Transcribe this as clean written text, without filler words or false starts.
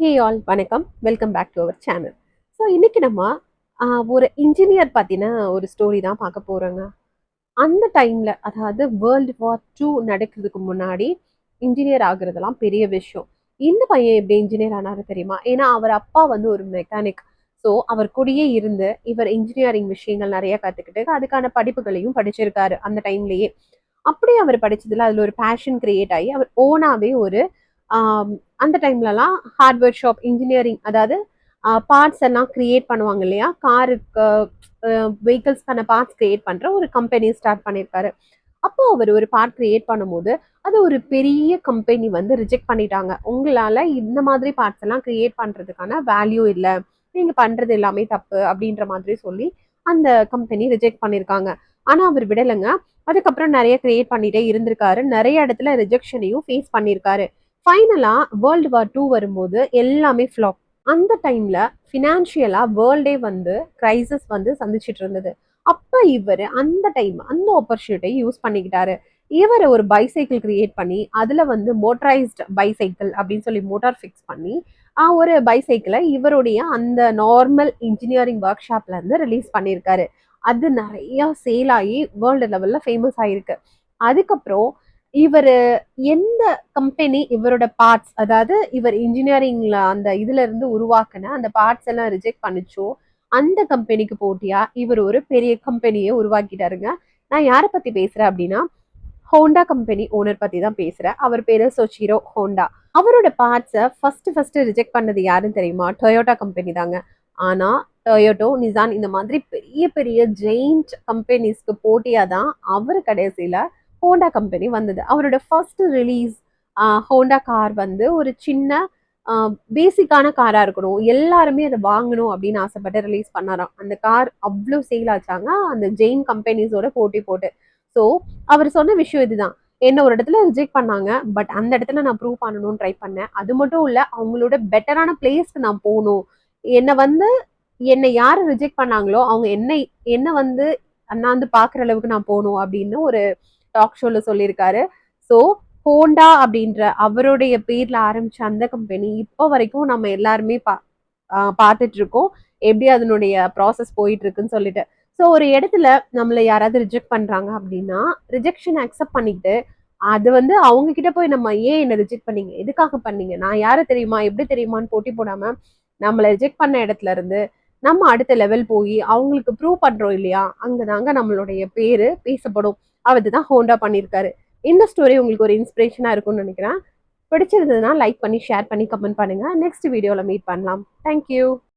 ஹே all வணக்கம். Welcome back to our channel. So இன்னைக்கு நம்ம ஒரு இன்ஜினியர் பத்தின ஒரு ஸ்டோரி தான் பார்க்க போறோங்க. அந்த டைம்ல அதாவது வேர்ல்டு வார் 2 நடக்கிறதுக்கு முன்னாடி இன்ஜினியர் ஆகுறதெல்லாம் பெரிய விஷயம். இந்த பையன் எப்படி இன்ஜினியர் ஆனாரு தெரியுமா? ஏன்னா அவர் அப்பா வந்து ஒரு மெக்கானிக். ஸோ அவர் கூடயே இருந்து இவர் இன்ஜினியரிங் விஷயங்கள் நிறைய கத்துக்கிட்டு அதுக்கான படிப்புகளையும் படிச்சிருக்காரு அந்த டைம்லயே. அப்படி அவர் படிச்சதுல அதுல ஒரு பேஷன் கிரியேட் ஆகி அவர் ஓனாவே ஒரு ஆம், அந்த டைம்லலாம் ஹார்ட்வேர் ஷாப் இன்ஜினியரிங் அதாவது பார்ட்ஸ் எல்லாம் கிரியேட் பண்ணுவாங்க இல்லையா, காருக்கு வெஹிக்கிள்ஸ்க்கான பார்ட்ஸ் கிரியேட் பண்ற ஒரு கம்பெனி ஸ்டார்ட் பண்ணியிருக்காரு. அப்போ அவர் ஒரு பார்ட் கிரியேட் பண்ணும்போது அது ஒரு பெரிய கம்பெனி வந்து ரிஜெக்ட் பண்ணிட்டாங்க. உங்களால இந்த மாதிரி பார்ட்ஸ் எல்லாம் கிரியேட் பண்றதுக்கான வேல்யூ இல்லை, நீங்க பண்றது எல்லாமே தப்பு அப்படின்ற மாதிரி சொல்லி அந்த கம்பெனி ரிஜெக்ட் பண்ணியிருக்காங்க. ஆனா அவர் விடலைங்க. அதுக்கப்புறம் நிறைய கிரியேட் பண்ணிட்டே இருந்திருக்காரு, நிறைய இடத்துல ரிஜெக்ஷனையும் ஃபேஸ் பண்ணியிருக்காரு. ஃபைனலா வேர்ல்டு வார் 2 வரும்போது எல்லாமே ஃப்ளாப். அந்த டைம்ல ஃபினான்ஷியலா வேர்ல்டே வந்து கிரைசிஸ் வந்து சந்திச்சிட்டு இருந்தது. அப்ப இவரு அந்த டைம் அந்த ஆப்பர்ச்சுனிட்டியை யூஸ் பண்ணிக்கிட்டாரு. இவர் ஒரு பைசைக்கிள் கிரியேட் பண்ணி அதுல வந்து மோட்டரைஸ்ட் பைசைக்கிள் அப்படின்னு சொல்லி மோட்டார் ஃபிக்ஸ் பண்ணி ஒரு பைசைக்கிளை இவருடைய அந்த நார்மல் இன்ஜினியரிங் ஒர்க் ஷாப்ல இருந்து ரிலீஸ் பண்ணியிருக்காரு. அது நிறைய சேல் ஆகி வேர்ல்டு லெவல்ல ஃபேமஸ் ஆயிருக்கு. அதுக்கப்புறம் இவரு எந்த கம்பெனி இவரோட பார்ட்ஸ் அதாவது இவர் இன்ஜினியரிங்ல அந்த இதுல இருந்து உருவாக்குன அந்த பார்ட்ஸ் எல்லாம் ரிஜெக்ட் பண்ணுச்சோ அந்த கம்பெனிக்கு போட்டியா இவர் ஒரு பெரிய கம்பெனியை உருவாக்கிட்டாருங்க. நான் யாரை பத்தி பேசுறேன் அப்படின்னா ஹோண்டா கம்பெனி ஓனர் பத்தி தான் பேசுறேன். அவர் பேரு சோச்சிரோ ஹோண்டா. அவரோட பார்ட்ஸை ஃபர்ஸ்ட் ரிஜெக்ட் பண்ணது யாருன்னு தெரியுமா? டொயோட்டா கம்பெனி தாங்க. ஆனா டொயோட்டோ, நிசான் இந்த மாதிரி பெரிய பெரிய ஜெயிண்ட் கம்பெனிஸ்க்கு போட்டியா தான் அவர் கடைசியில ஹோண்டா கம்பெனி வந்தது. அவரோட ஃபர்ஸ்ட் ரிலீஸ் ஹோண்டா கார் வந்து ஒரு சின்ன பேசிக்கான காரா இருக்கணும், எல்லாருமே அதை வாங்கணும் அப்படின்னு ஆசைப்பட்டு ரிலீஸ் பண்ணாராம். அந்த கார் அவ்வளோ சேல் ஆச்சாங்க அந்த ஜெயின் கம்பெனிஸோட போட்டி போட்டு. ஸோ அவர் சொன்ன விஷயம் இதுதான். என்ன ஒரு இடத்துல ரிஜெக்ட் பண்ணாங்க, பட் அந்த இடத்துல நான் ப்ரூவ் பண்ணணும்னு ட்ரை பண்ணேன். அது மட்டும் இல்ல, அவங்களோட பெட்டரான பிளேஸ்க்கு நான் போகணும். என்னை வந்து என்னை யார் ரிஜெக்ட் பண்ணாங்களோ அவங்க என்ன வந்து அண்ணாந்து பாக்குற அளவுக்கு நான் போகணும் அப்படின்னு ஒரு டாக் ஷோல சொல்லியிருக்காரு. ஸோ ஹோண்டா அப்படின்ற அவருடைய பேர்ல ஆரம்பிச்ச அந்த கம்பெனி இப்போ வரைக்கும் நம்ம எல்லாருமே பார்த்துட்டு இருக்கோம் எப்படி அதனுடைய ப்ராசஸ் போயிட்டு இருக்குன்னு சொல்லிட்டு. ஸோ ஒரு இடத்துல நம்மளை யாராவது ரிஜெக்ட் பண்றாங்க அப்படின்னா ரிஜெக்ஷன் அக்செப்ட் பண்ணிக்கிட்டு அது வந்து அவங்க கிட்ட போய் நம்ம ஏன் என்ன ரிஜெக்ட் பண்ணீங்க, எதுக்காக பண்ணீங்க, நான் யாரு தெரியுமா, எப்படி தெரியுமான்னு போட்டி போடாம நம்மளை ரிஜெக்ட் பண்ண இடத்துல இருந்து நம்ம அடுத்த லெவல் போய் அவங்களுக்கு ப்ரூவ் பண்றோம் இல்லையா, அங்கதாங்க நம்மளுடைய பேரு பேசப்படும். அதுதான் ஹோண்டா பண்ணியிருக்காரு. இந்த ஸ்டோரி உங்களுக்கு ஒரு இன்ஸ்பிரேஷனா இருக்கும்னு நினைக்கிறேன். பிடிச்சிருந்ததுன்னா லைக் பண்ணி ஷேர் பண்ணி கமெண்ட் பண்ணுங்க. நெக்ஸ்ட் வீடியோல மீட் பண்ணலாம். தேங்க்யூ.